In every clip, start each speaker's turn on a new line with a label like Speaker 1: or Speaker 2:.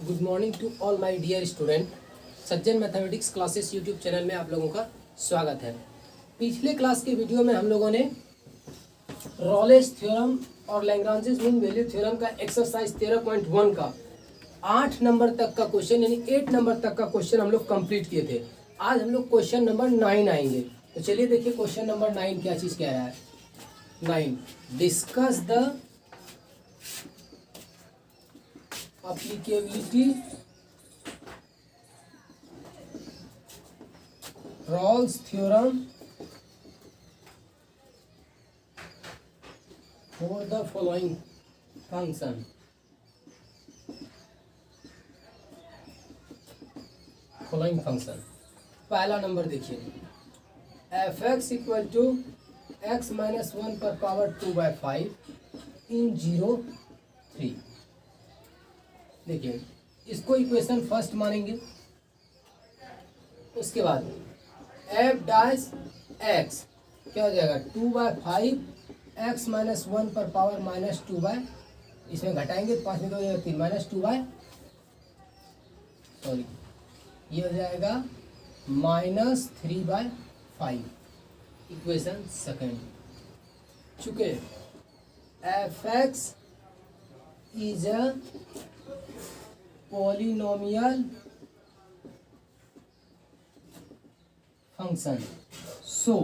Speaker 1: Good morning to all my dear student. Sajjan mathematics classes YouTube channel में आप लोगों का स्वागत है। पिछले क्लास के वीडियो में हम लोगों ने रॉलेस थ्योरम और लैग्रांजेस मीन वैल्यू थ्योरम का एक्सरसाइज 13.1 का 8 नंबर तक का क्वेश्चन यानी 8 नंबर तक का क्वेश्चन हम लोग कंप्लीट किए थे। आज हम लोग क्वेश्चन नंबर 9 आएंगे। तो चलिए देखिए क्वेश्चन नंबर 9 क्या चीज़ कह रहा है। 9 discuss the applicability Rolle's theorem for the following function. पहला नंबर देखिए, f(x) equal to x minus 1 पर पावर 2/5 इन 0 3। देखिए इसको इक्वेशन फर्स्ट मानेंगे। उसके बाद f डैश x क्या हो जाएगा 2/5 x माइनस 1 पर पावर माइनस 2 इसमें घटाएंगे तो 5 में 2 हो जाएगा 3 माइनस 2 सॉरी ये हो जाएगा माइनस 3/5 इक्वेशन सेकेंड। चूंकि f(x) is a polynomial function, so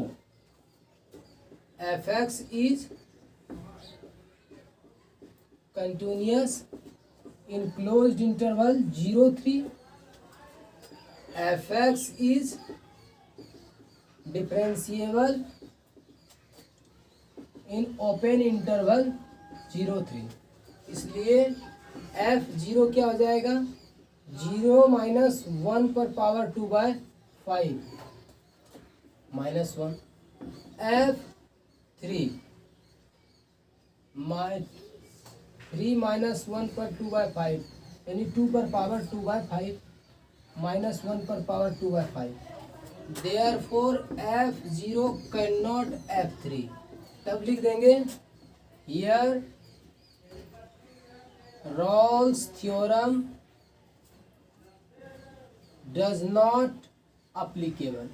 Speaker 1: f(x) is continuous in closed interval 0 3, f(x) is differentiable in open interval 0 3। इसलिए f(0) क्या हो जाएगा 0 माइनस 1 पर पावर 2/5 माइनस 1। f(3) 3 माइनस 1 पर 2/5 यानी 2 पर पावर 2/5 माइनस 1 पर power 2/5। Therefore f(0) can not f(3)। तब लिख देंगे here Rolle's theorem does not applicable।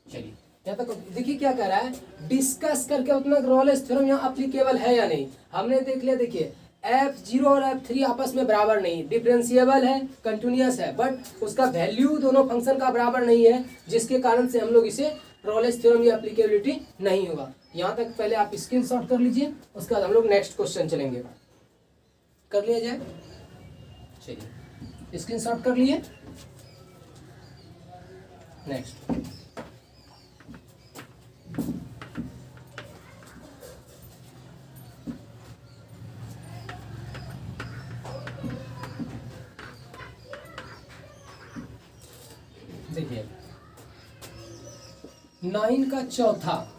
Speaker 1: चलिए यहाँ तक देखिए क्या कह रहा है, डिस्कस करके उतना रॉलेस थ्योरम यहाँ अप्लीकेबल है या नहीं हमने देख लिया। देखिए f(0) और f(3) आपस में बराबर नहीं, डिफरेंशिएबल है, कंटिन्यूअस है, बट उसका वैल्यू दोनों फंक्शन का बराबर नहीं है, जिसके कारण से हम लोग इसे रॉलेस थ्योरम या एप्लीकेबिलिटी नहीं होगा। यहाँ तक पहले आप स्क्रीनशॉट कर लीजिए, उसके बाद हम लोग नेक्स्ट क्वेश्चन चलेंगे। कर लिया जाए, चलिए स्क्रीनशॉट कर लिए। नेक्स्ट देखिए 9 का चौथा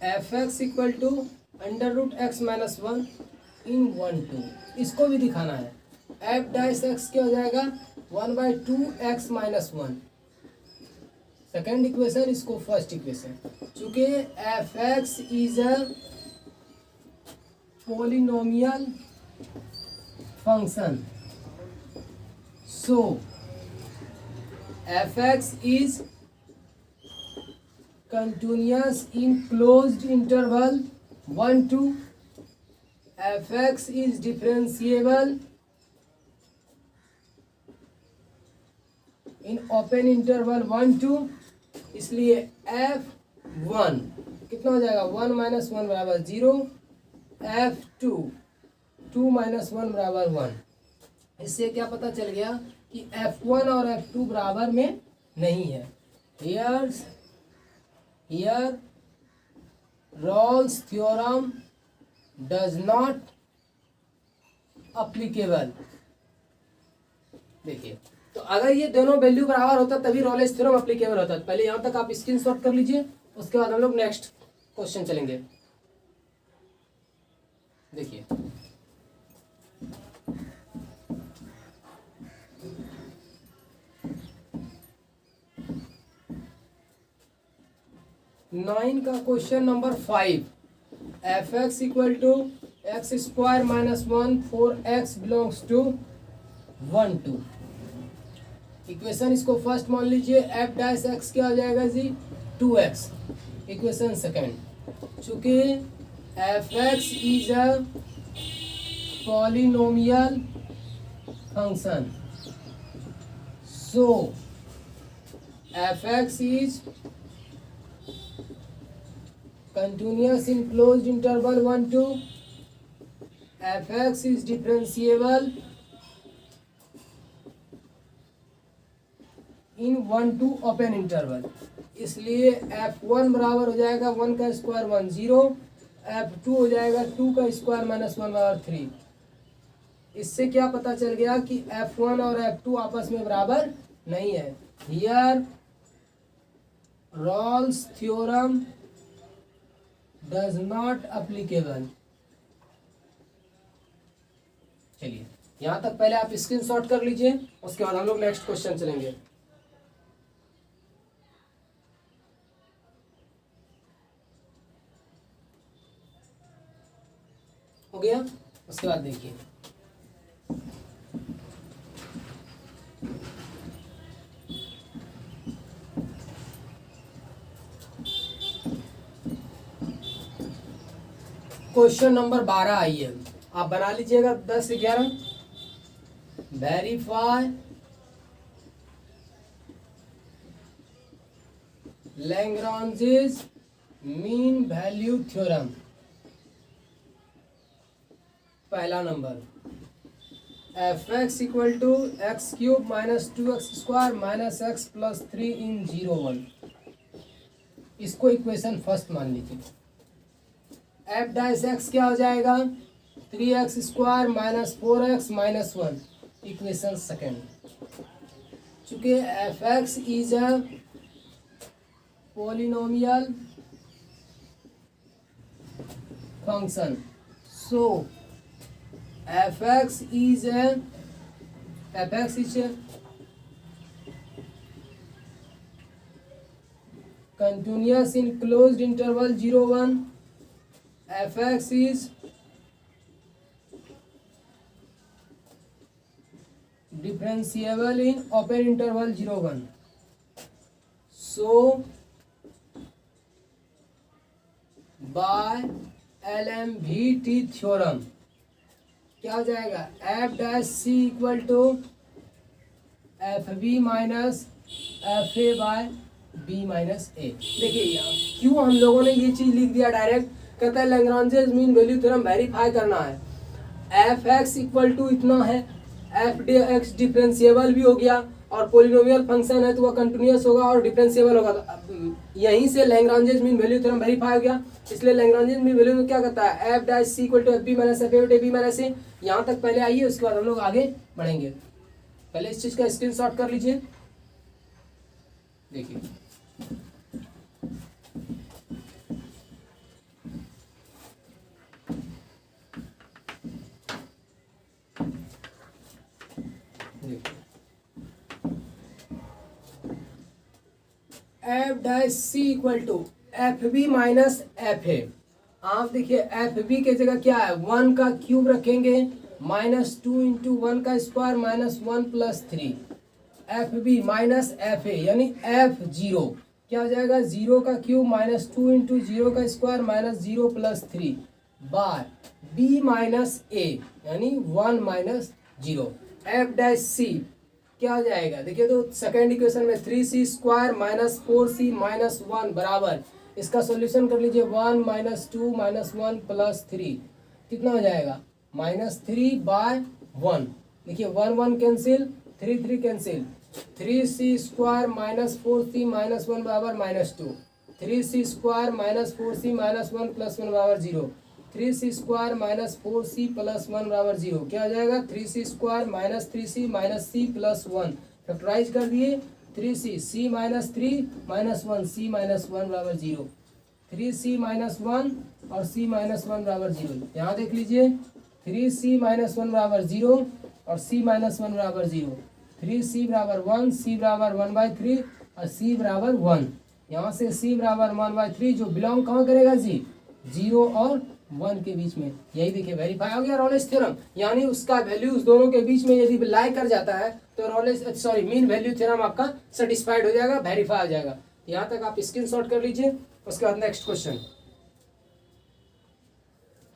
Speaker 1: f(x) equal to √x minus 1 in 1 2। इसको भी दिखाना है। f डैश x क्या हो जाएगा 1/2x माइनस 1। सेकेंड इक्वेशन, इसको फर्स्ट इक्वेशन। चूंकि f(x) is a polynomial function, so f(x) is continuous in closed interval 1 2, f(x) is differentiable in open interval 1 2। इसलिए f(1) कितना हो जाएगा 1 माइनस 1 बराबर 0, f(2) 2 माइनस 1 बराबर 1। इससे क्या पता चल गया कि f(1) और f(2) बराबर में नहीं है। Here Rolle's theorem does not applicable। देखिए तो अगर ये दोनों वैल्यू बराबर होता तभी रॉलेस थ्योरम अप्लीकेबल होता। पहले यहाँ तक आप स्क्रीनशॉट कर लीजिए, उसके बाद हम लोग नेक्स्ट क्वेश्चन चलेंगे। देखिए 9 का question number 5, F x equal to X square minus 1 4x belongs to 1 2। Equation इसको फर्स्ट मान लीजिए, एफ डैश एक्स क्या हो जाएगा जी 2x। इक्वेशन सेकेंड, चूंकि F x is a polynomial function, so F x is continuous in closed interval 1 2, fx is differentiable in 1 2 open interval, इसलिए f1 बराबर हो जाएगा 1 का स्क्वायर 1 0, f2 हो जाएगा 2 का स्क्वायर माइनस 1 बराबर 3। इससे क्या पता चल गया कि f1 और f2 आपस में बराबर नहीं है। Here Rolle's theorem does not applicable। चलिए यहां तक पहले आप स्क्रीनशॉट कर लीजिए, उसके बाद हम लोग नेक्स्ट क्वेश्चन चलेंगे। हो गया, उसके बाद देखिए क्वेश्चन नंबर 12 आइए, आप बना लीजिएगा 10 11। Verify Lagrange's mean value theorem. पहला number, f x equal to x cube minus 2x square minus x plus 3 in 0 1। इसको इक्वेशन फर्स्ट मान लीजिए। एफ डैश एक्स क्या हो जाएगा 3x square minus 4x minus 1। Equation second, चूंकि F x is a polynomial function, so F x is continuous in closed interval 0 1। fx is differentiable in open interval 0 1, so by LMVT theorem क्या हो जाएगा F dash C equal to F B minus F A by B minus a. देखिए यहाँ क्यों हम लोगों ने ये चीज लिख दिया डायरेक्ट, कहता है Lagrange's mean value theorem verify करना है। एफ एक्स इक्वल टू इतना है, एफ डी एक्स डिफरेंशिएबल भी हो गया और पोलिनोमियल फंक्शन है तो वह कंटिन्यूअस होगा और डिफरेंशिएबल होगा। तो यहीं से Lagrange's mean value theorem verify हो गया, इसलिए लैग्रांजेस मीन वैल्यू तो क्या कहता है F dash C equal to F B minus F a b minus a. यहाँ तक पहले आइए, उसके बाद हम लोग आगे बढ़ेंगे। पहले इस चीज का स्क्रीनशॉट कर लीजिए, देखिए F dash C equal to F B minus F A. आप देखिए एफ बी की जगह क्या है 1 का क्यूब रखेंगे माइनस 2 इंटू 1 का square minus 1 plus 3। F B minus F A यानी एफ जीरो क्या हो जाएगा 0 का क्यूब माइनस 2 इंटू 0 का square minus 0 plus 3 by B minus a यानी 1 माइनस 0। एफ डैश सी क्या हो जाएगा, देखिए तो सेकेंड इक्वेशन में 3c square minus 4c minus 1 बराबर, इसका सॉल्यूशन कर लीजिए 1 माइनस 2 माइनस 1 प्लस 3 कितना हो जाएगा माइनस 3 बाय 1। देखिए 1 1 cancel 3 3 cancel, 3c square minus 4c minus 1 बराबर minus 2, 3c square minus 4c minus 1 plus 1 बराबर 0, 3c square minus 4c plus 1 बराबर 0। क्या हो जाएगा 3c square minus 3c minus c plus 1, factorise कर दिए 3c c minus 3 minus 1 c minus 1 बराबर 0, 3c minus 1 और c माइनस 1 बराबर 0। यहाँ देख लीजिए 3c माइनस 1 बराबर 0 और c माइनस 1 बराबर 0, 3c बराबर 1 c बराबर 1/3 और c बराबर 1। यहाँ से c बराबर 1/3 जो बिलोंग कहाँ करेगा जी 0 और 1 के बीच में, यही देखिए वेरीफाई हो गया रॉलेस थ्योरम। यानी उसका वैल्यू उस दोनों के बीच में यदि लाई कर जाता है तो मीन वैल्यू थ्योरम आपका सेटिस्फाइड हो जाएगा, वेरीफाई हो जाएगा। यहाँ तक आप स्क्रीनशॉट कर लीजिए। उसके बाद नेक्स्ट क्वेश्चन,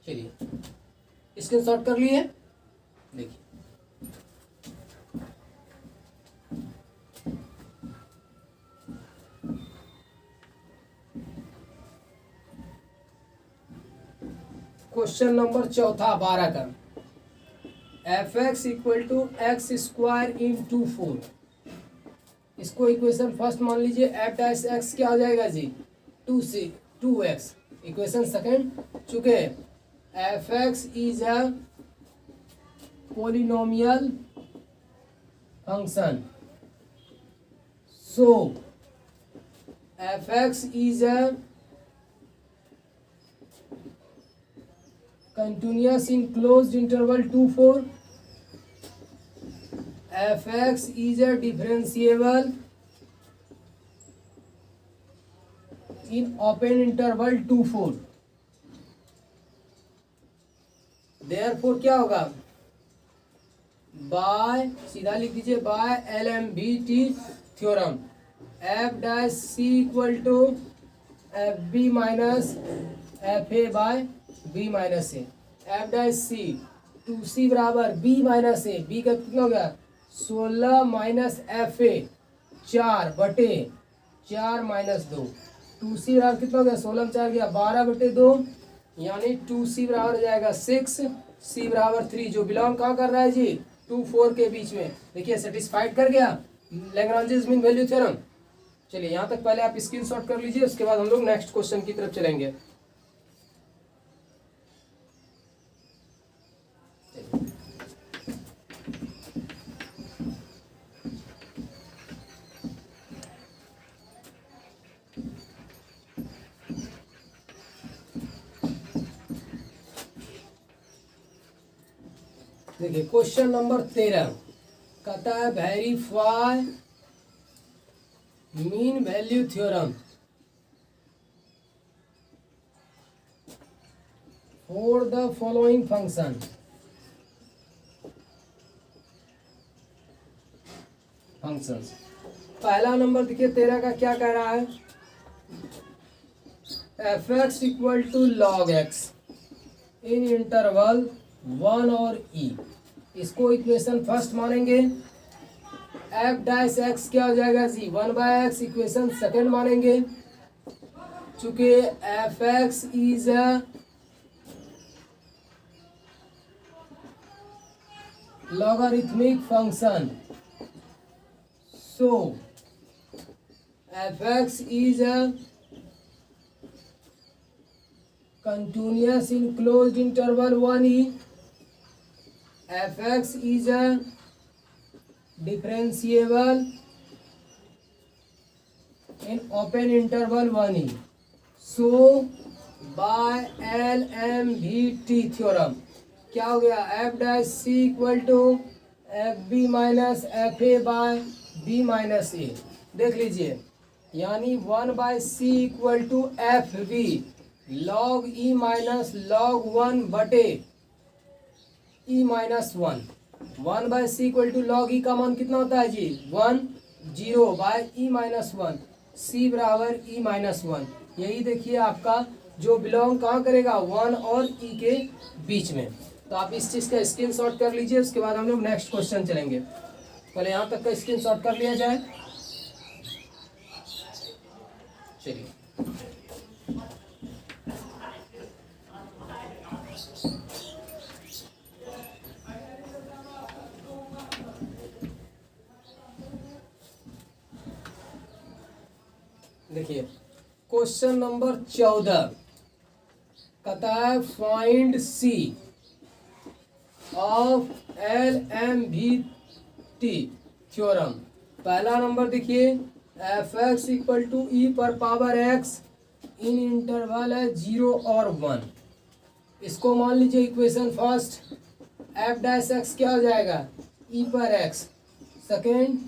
Speaker 1: चलिए स्क्रीनशॉट कर लिए, देखिए क्वेश्चन नंबर चौथा 12 का, F x equal to X square into 4। इसको इक्वेशन फर्स्ट मान लीजिए, एफ डैश एक्स क्या हो जाएगा जी 2x। इक्वेशन सेकेंड, चूंकि F x is a polynomial function, so F x is a continuous in closed interval 2 4, fx is a differentiable in open interval 2 4। therefore क्या होगा, bye सीधा लिख दीजिए, by LMBT theorem F dash C equal to F B minus F A by B minus A. F dash C 2c बराबर B minus ए, B का कितना हो गया 16 माइनस एफ ए 4 बटे 4 माइनस 2। 2c बराबर कितना हो गया 16 4 गया 12 बटे 2, यानी 2c बराबर हो जाएगा 6, c बराबर 3, जो बिलोंग कहाँ कर रहा है जी 2 4 के बीच में। देखिए सेटिस्फाइड कर गया लैग्रांजेस मीन वैल्यू थ्योरम। चलिए यहाँ तक पहले आप स्क्रीनशॉट कर लीजिए, उसके बाद हम लोग नेक्स्ट क्वेश्चन की तरफ चलेंगे। देखिए क्वेश्चन नंबर 13 कहता है verify mean value theorem for the following function. Functions, पहला नंबर देखिए 13 का क्या कह रहा है, F x equal to log X in interval 1 और ई। इसको इक्वेशन फर्स्ट मानेंगे। एफ डैश एक्स क्या हो जाएगा जी 1/x, इक्वेशन सेकंड मानेंगे। चूंकि F x is a logarithmic function, so F x is a continuous in closed interval 1e, fx is a differentiable in open interval 1e, so by LMVT theorem क्या हो गया, f dash C equal to F B minus F A by B minus a. देख लीजिए, यानी 1/c equal to F b log e minus log 1 बटे e minus 1। 1/c equal to log e का मान कितना होता है जी 1 0 बाय ई माइनस 1, c बराबर ई माइनस 1। यही देखिए आपका जो बिलोंग कहाँ करेगा 1 और ई के बीच में। तो आप इस चीज़ का स्क्रीनशॉट कर लीजिए, उसके बाद हम लोग नेक्स्ट क्वेश्चन चलेंगे। पहले यहाँ तक का स्क्रीनशॉट कर लिया जाए। चलिए देखिए क्वेश्चन नंबर 14 कहता है find C of LMVT theorem. पहला नंबर देखिए F x equal to E पर पावर एक्स इन इंटरवल है 0 और 1। इसको मान लीजिए equation first, F dash X क्या हो जाएगा ई पर एक्स। सेकेंड,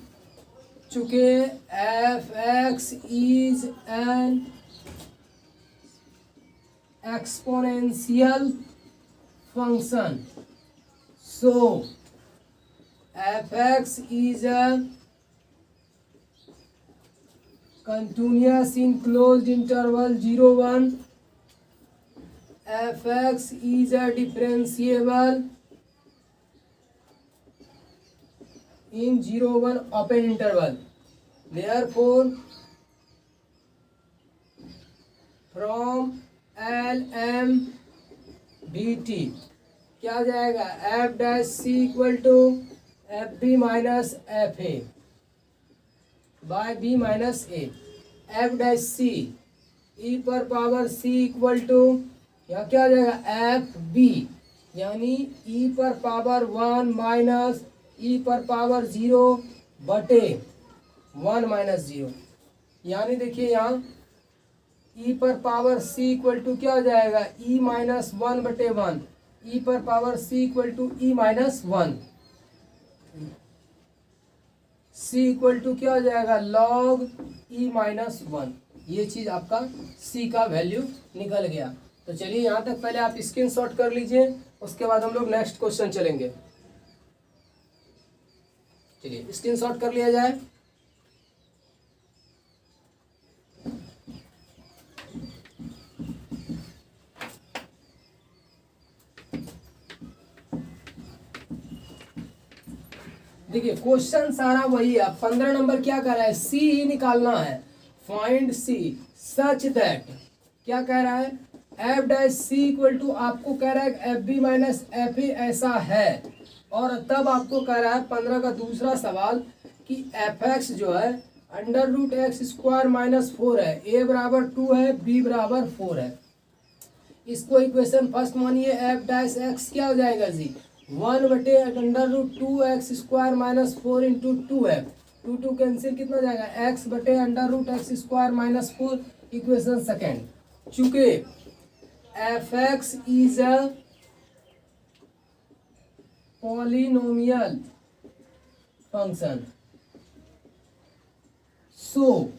Speaker 1: चूंकि F x is an exponential function. So fx is a continuous in closed interval 0 1. fx is a differentiable in 0 1 open interval. Therefore from LMBT क्या आ जाएगा, F dash C equal to F B minus F A by B minus A. F dash C E पर power C equal to, यहाँ क्या आ जाएगा F B, यानी ई पर पावर 1 माइनस ई पर पावर 0 बटे 1 माइनस 0. यानी देखिए यहाँ ई पर पावर सी इक्वल टू क्या हो जाएगा, ई माइनस 1 बटे 1. ई पर power C equal to E minus 1. C equal to क्या हो जाएगा, लॉग ई माइनस 1. ये चीज आपका सी का वैल्यू निकल गया. तो चलिए यहाँ तक पहले आप स्क्रीनशॉट कर लीजिए, उसके बाद हम लोग नेक्स्ट क्वेश्चन चलेंगे. चलिए स्क्रीनशॉट कर लिया जाए. देखिए क्वेश्चन सारा वही है. 15 नंबर क्या कर रहा है, सी ही निकालना है. फाइंड सी सच दैट क्या कह रहा है, F dash C equal to आपको कह रहा है F B minus F A ऐसा है. और तब आपको कह रहा है 15 का दूसरा सवाल कि एफ एक्स जो है under root X square minus 4 है, ए बराबर 2 है, बी बराबर 4 है. इसको इक्वेशन फर्स्ट मानिए. एफ डैश एक्स क्या हो जाएगा जी, 1 बटे under root 2x square minus 4 into 2f. 2 cancel कितना जाएगा, x बटे under root X square minus 4. Equation second. चूंकि F x is a polynomial function, so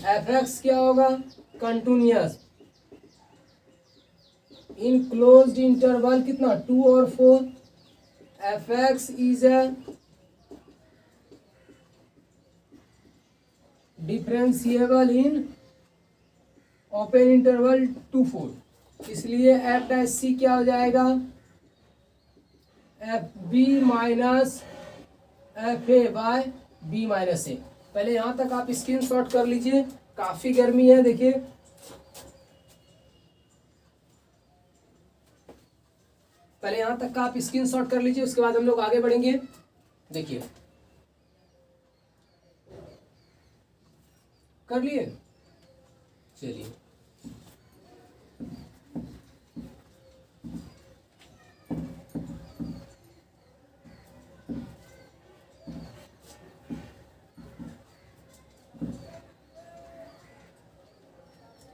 Speaker 1: F X क्या होगा, कंटिन्यूअस इन क्लोज्ड इंटरवल कितना 2 और 4. F x is a differentiable in open interval 2 4. इसलिए F dash C क्या हो जाएगा, F B minus F A by B minus A. पहले यहां तक आप स्क्रीनशॉट कर लीजिए, काफी गर्मी है. देखिए पहले यहां तक का आप स्क्रीनशॉट कर लीजिए, उसके बाद हम लोग आगे बढ़ेंगे. देखिए कर लिए, चलिए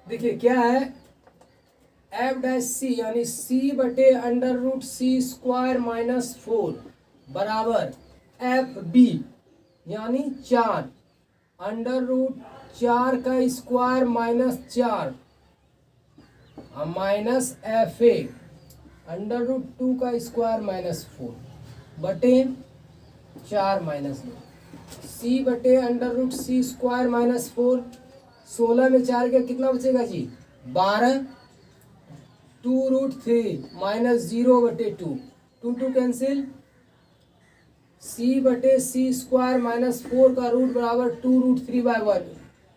Speaker 1: देखिए क्या है, एफ डैश सी यानी सी बटे अंडर रूट सी स्क्वायर माइनस 4 बराबर एफ बी यानी 4 अंडर रूट 4 का square minus 4 minus F A under root 2 का स्क्वायर माइनस 4 बटे 4 माइनस 2. सी बटे अंडर रूट सी स्क्वायर माइनस 4. 16 में 4 का कितना बचेगा जी, 12. 2 रूट 3 माइनस 0 बटे 2. 2 कैंसिल. सी बटे सी स्क्वायर माइनस 4 का रूट बराबर 2 रूट 3 बाय 1.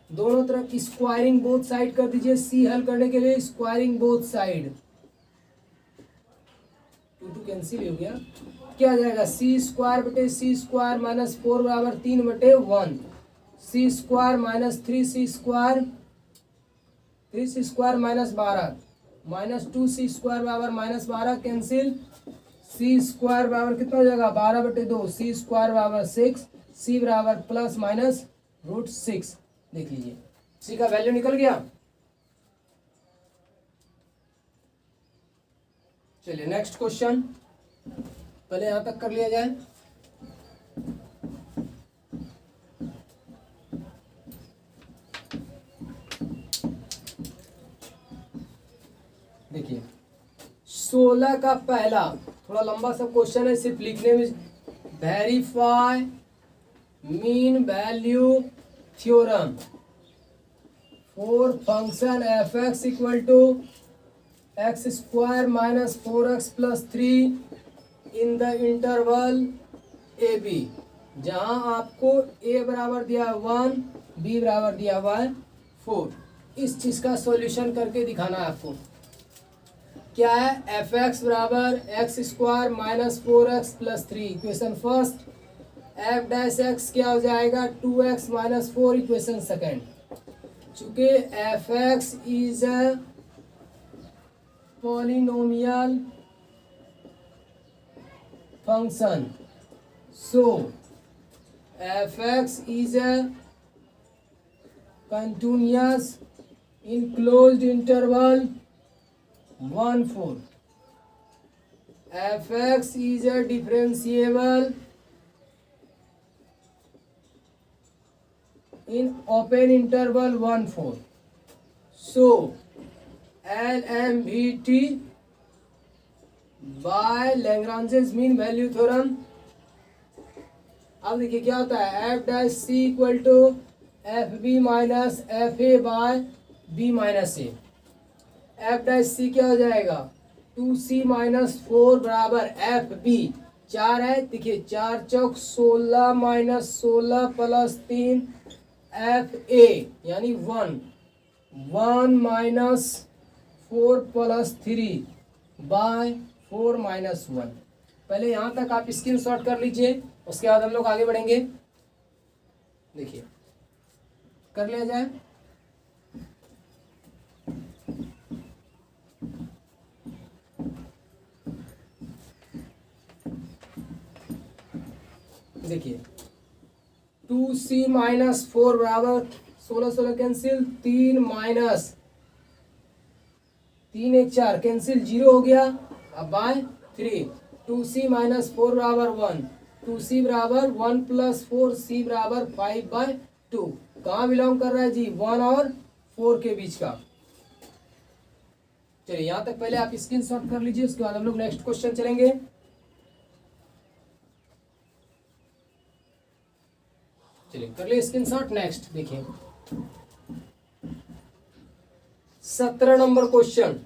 Speaker 1: दोनों तरफ स्क्वायरिंग बोथ साइड कर दीजिए. सी हल करने के लिए स्क्वायरिंग बोथ साइड. 2 कैंसिल हो गया. क्या आ जाएगा, सी स्क्वायर बटे सी स्क्वायर माइनस 4 बराबर 3 बटे 1. सी स्क्वायर माइनस 3 सी स्क्वायर माइनस 12 माइनस 2 सी स्क्वायर बराबर माइनस 12 कैंसिल. सी स्क्वायर बराबर कितना हो जाएगा, 12 बटे 2. सी स्क्वायर बराबर 6. सी बराबर प्लस माइनस रूट 6. देख लीजिए सी का वैल्यू निकल गया. चलिए नेक्स्ट क्वेश्चन, पहले यहां तक कर लिया जाए. देखिए 16 का पहला थोड़ा लंबा सा क्वेश्चन है, सिर्फ लिखने में। Verify mean value theorem for function F x equal to X square minus 4x plus 3 in the interval A B, जहाँ आपको a बराबर दिया है 1, b बराबर दिया हुआ है 4। इस चीज़ का सॉल्यूशन करके दिखाना है आपको। क्या है, एफ एक्स बराबर x square minus 4x plus 3 equation first, F dash X क्या हो जाएगा 2x माइनस 4 इक्वेशन सेकेंड। चूंकि F x is a polynomial function, so fx is a continuous in closed interval 1 4. fx is a differentiable in open interval 1 4. So LMVT by Lagrange's mean value theorem। अब देखिए क्या होता है, F dash C equal to F B minus F A by B minus A. F dash C क्या हो जाएगा 2c minus 4 बराबर F B 4 है, देखिए 4 चौक 16 माइनस 16 प्लस 3 एफ ए यानी 1 माइनस 4 प्लस 3 बाय 4 माइनस 1। पहले यहाँ तक आप स्क्रीनशॉट कर लीजिए, उसके बाद हम लोग आगे बढ़ेंगे। देखिए कर लिया जाए। देखिए 2c माइनस 4 बराबर 16 16 कैंसिल, 3 माइनस 3 1 4 कैंसिल, 0 हो गया। अब बाय 3 2c माइनस 4 बराबर 1, 2c बराबर 1 प्लस 4, c बराबर 5 बाय 2। कहाँ बिलोंग कर रहा है जी 1 और 4 के बीच का। चलिए यहाँ तक पहले आप स्क्रीनशॉट कर लीजिए, उसके बाद हम लोग नेक्स्ट क्वेश्चन चलेंगे। चलिए कर लिए स्क्रीनशॉट। नेक्स्ट देखिए 17 नंबर क्वेश्चन।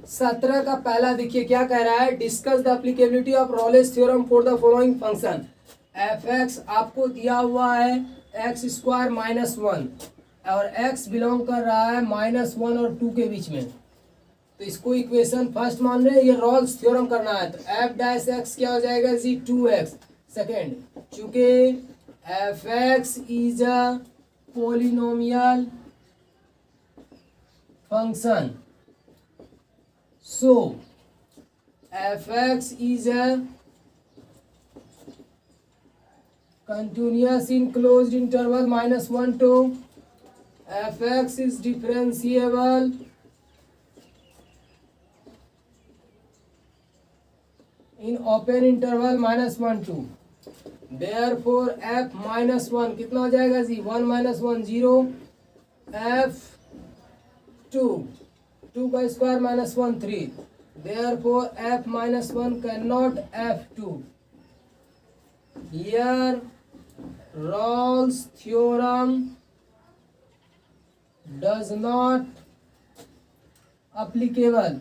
Speaker 1: 17 का पहला देखिए क्या कह रहा है, discuss the applicability of Rolle's theorem for the following function. F X आपको दिया हुआ है एक्स स्क्वायर माइनस 1 और एक्स बिलोंग कर रहा है -1 और 2 के बीच में। तो इसको इक्वेशन फर्स्ट मान रहे हैं, ये रॉल्स थ्योरम करना है। तो एफ डैश एक्स क्या हो जाएगा जी 2x सेकेंड, चूंकि F x is a polynomial function, so fx is a continuous in closed interval -1 to fx is differentiable in open interval -1 to, therefore f -1 कितना हो जाएगा जी 1 - 1 0, f 2 का square -1 3, therefore f -1 cannot f2। Here Rolle's theorem does not applicable।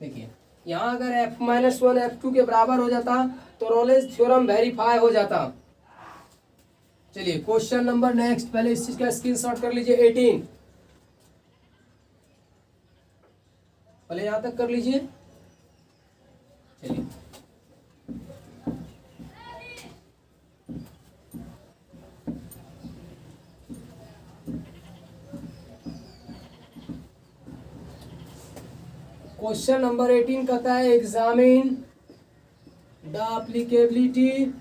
Speaker 1: देखिए यहाँ अगर f -1 f2 के बराबर हो जाता तो रोलेस थ्योरम वेरीफाई हो जाता। चलिए क्वेश्चन नंबर नेक्स्ट, पहले इस चीज का स्क्रीनशॉट कर लीजिए। 18 पहले यहां तक कर लीजिए। चलिए क्वेश्चन नंबर 18 कहता है examine the applicability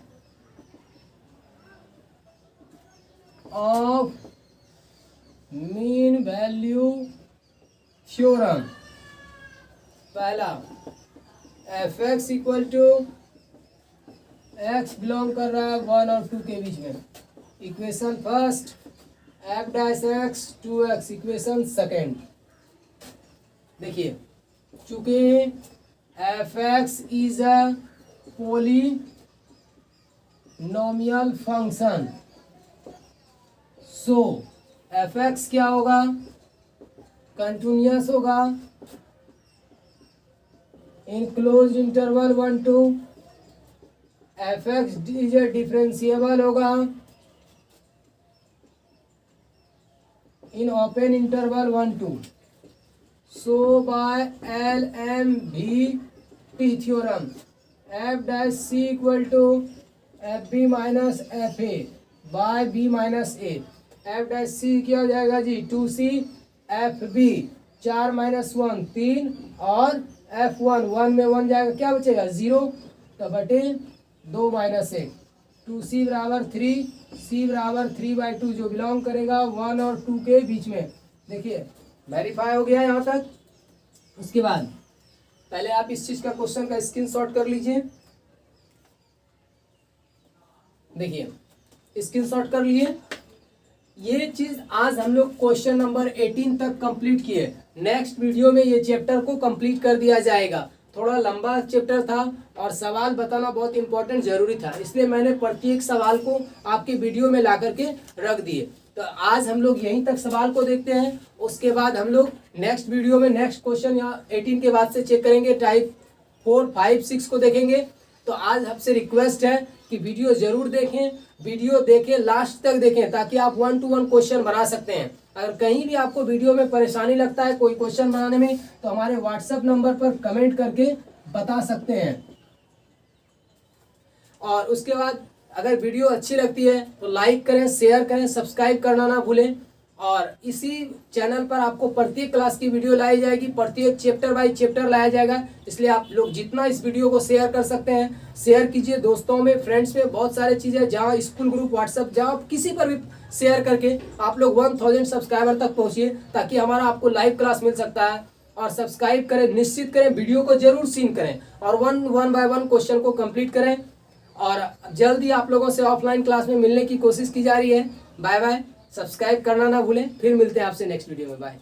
Speaker 1: of mean value theorem. पहला F x equal to X belong कर रहा है 1 और 2 के बीच में। Equation first F dash X 2x equation second. देखिए चूंकि F x is a polynomial function, so F X क्या होगा, कंटिन्यूअस होगा in closed interval 1 to, F x is a differentiable होगा in open interval 1 to। So by LMVT theorem F dash C equal to F B minus F A by B minus A. F dash C क्या हो जाएगा जी, 2C F B 4 minus 1 3 और F1 1 में 1 जाएगा, क्या बचेगा 0, तो बटे 2 माइनस 1। 2C बराबर 3, C बराबर 3/2 जो बिलोंग करेगा 1 और 2 के बीच में। देखिए वेरीफाई हो गया यहाँ तक। उसके बाद पहले आप इस चीज का क्वेश्चन का स्क्रीनशॉट कर लीजिए। देखिए स्क्रीनशॉट कर लिए। ये चीज आज हम लोग क्वेश्चन नंबर 18 तक कंप्लीट किए। नेक्स्ट वीडियो में ये चैप्टर को कंप्लीट कर दिया जाएगा। थोड़ा लंबा चैप्टर था और सवाल बताना बहुत इंपॉर्टेंट जरूरी था, इसलिए मैंने प्रत्येक सवाल को आपके वीडियो में ला करके रख दिए। तो आज हम लोग यहीं तक सवाल को देखते हैं, उसके बाद हम लोग नेक्स्ट वीडियो में नेक्स्ट क्वेश्चन या 18 के बाद से चेक करेंगे, टाइप 4 5 6 को देखेंगे। तो आज आपसे रिक्वेस्ट है कि वीडियो जरूर देखें, वीडियो देखें लास्ट तक देखें, ताकि आप 1 to 1 क्वेश्चन बना सकते हैं। अगर कहीं भी आपको वीडियो में परेशानी लगता है कोई क्वेश्चन बनाने में, तो हमारे व्हाट्सएप नंबर पर कमेंट करके बता सकते हैं। और उसके बाद अगर वीडियो अच्छी लगती है तो लाइक करें, शेयर करें, सब्सक्राइब करना ना भूलें। और इसी चैनल पर आपको प्रत्येक क्लास की वीडियो लाई जाएगी, प्रत्येक चैप्टर बाय चैप्टर लाया जाएगा। इसलिए आप लोग जितना इस वीडियो को शेयर कर सकते हैं शेयर कीजिए, दोस्तों में, फ्रेंड्स में। बहुत सारे चीज़ें जहाँ स्कूल ग्रुप, व्हाट्सएप, जहाँ किसी पर भी शेयर करके आप लोग 1000 सब्सक्राइबर तक पहुँचिए, ताकि हमारा आपको लाइव क्लास मिल सकता है। और सब्सक्राइब करें, निश्चित करें, वीडियो को जरूर सीन करें और 1 by 1 क्वेश्चन को कंप्लीट करें। और जल्दी आप लोगों से ऑफलाइन क्लास में मिलने की कोशिश की जा रही है। बाय बाय, सब्सक्राइब करना ना भूलें। फिर मिलते हैं आपसे नेक्स्ट वीडियो में। बाय।